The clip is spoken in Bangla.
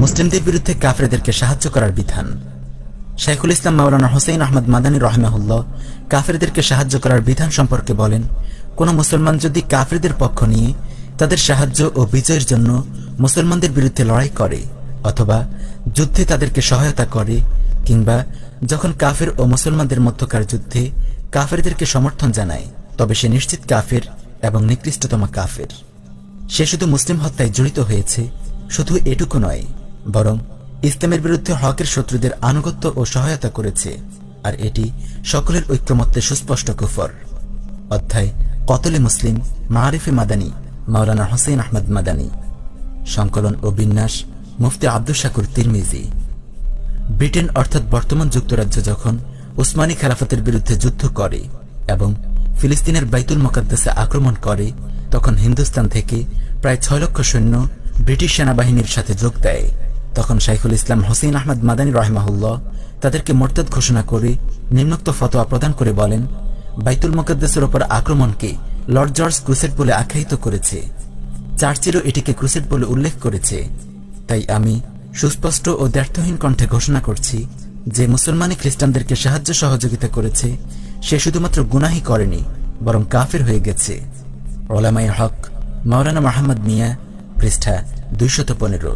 মুসলিমদের বিরুদ্ধে কাফেরদেরকে সাহায্য করার বিধান। শাইখুল ইসলাম মাওলানা হোসেন আহমদ মাদানী রাহিমাহুল্লাহ কাফেরদেরকে সাহায্য করার বিধান সম্পর্কে বলেন, কোন মুসলমান যদি কাফেরদের পক্ষ নিয়ে তাদের সাহায্য ও বিজয়ের জন্য মুসলমানদের বিরুদ্ধে লড়াই করে অথবা যুদ্ধে তাদেরকে সহায়তা করে, কিংবা যখন কাফের ও মুসলমানদের মধ্যকার যুদ্ধে কাফেরদেরকে সমর্থন জানায়, তবে সে নিশ্চিত কাফের এবং নিকৃষ্টতম কাফের। সে শুধু মুসলিম হত্যায় জড়িত হয়েছে, শুধু এটুকু নয়, বরং ইসলামের বিরুদ্ধে হকের শত্রুদের আনুগত্য ও সহায়তা করেছে, আর এটি সকলের ঐক্যমত্যে সুস্পষ্ট কুফর। অধ্যায় কতলে মুসলিম, মারিফে মাদানী, মাওলানা হোসেন আহমদ মাদানী। সংকলন ও বিন্যাস মুফতি আব্দুল শাকুর তিরমিজি। ব্রিটেন অর্থাৎ বর্তমান যুক্তরাজ্য যখন উসমানী খেলাফতের বিরুদ্ধে যুদ্ধ করে এবং ফিলিস্তিনের বাইতুল মুকাদ্দাসে আক্রমণ করে, তখন হিন্দুস্তান থেকে প্রায় 6 লক্ষ সৈন্য ব্রিটিশ সেনাবাহিনীর সাথে যোগ দেয়। তখন শাইখুল ইসলাম হোসেন আহমদ মাদানী রাহিমাহুল্লাহ তাদেরকে মোরতাদ ঘোষণা করে নিম্নোক্ত ফতোয়া প্রদান করে বলেন, বাইতুল মুকাদ্দাসের উপর আক্রমণকে লর্ড জর্জ ক্রুসেড বলে আখ্যায়িত করেছে, চার্চিলও এটিকে ক্রুসেড বলে উল্লেখ করেছে। তাই আমি সুস্পষ্ট ও দ্ব্যর্থহীন কণ্ঠে ঘোষণা করছি যে মুসলমানি খ্রিস্টানদেরকে সাহায্য সহযোগিতা করেছে, সে শুধুমাত্র গুনাহি করেনি, বরং কাফের হয়ে গেছে। ওলামায়ে হক মাওলানা মোহাম্মদ মিয়া, পৃষ্ঠা 215।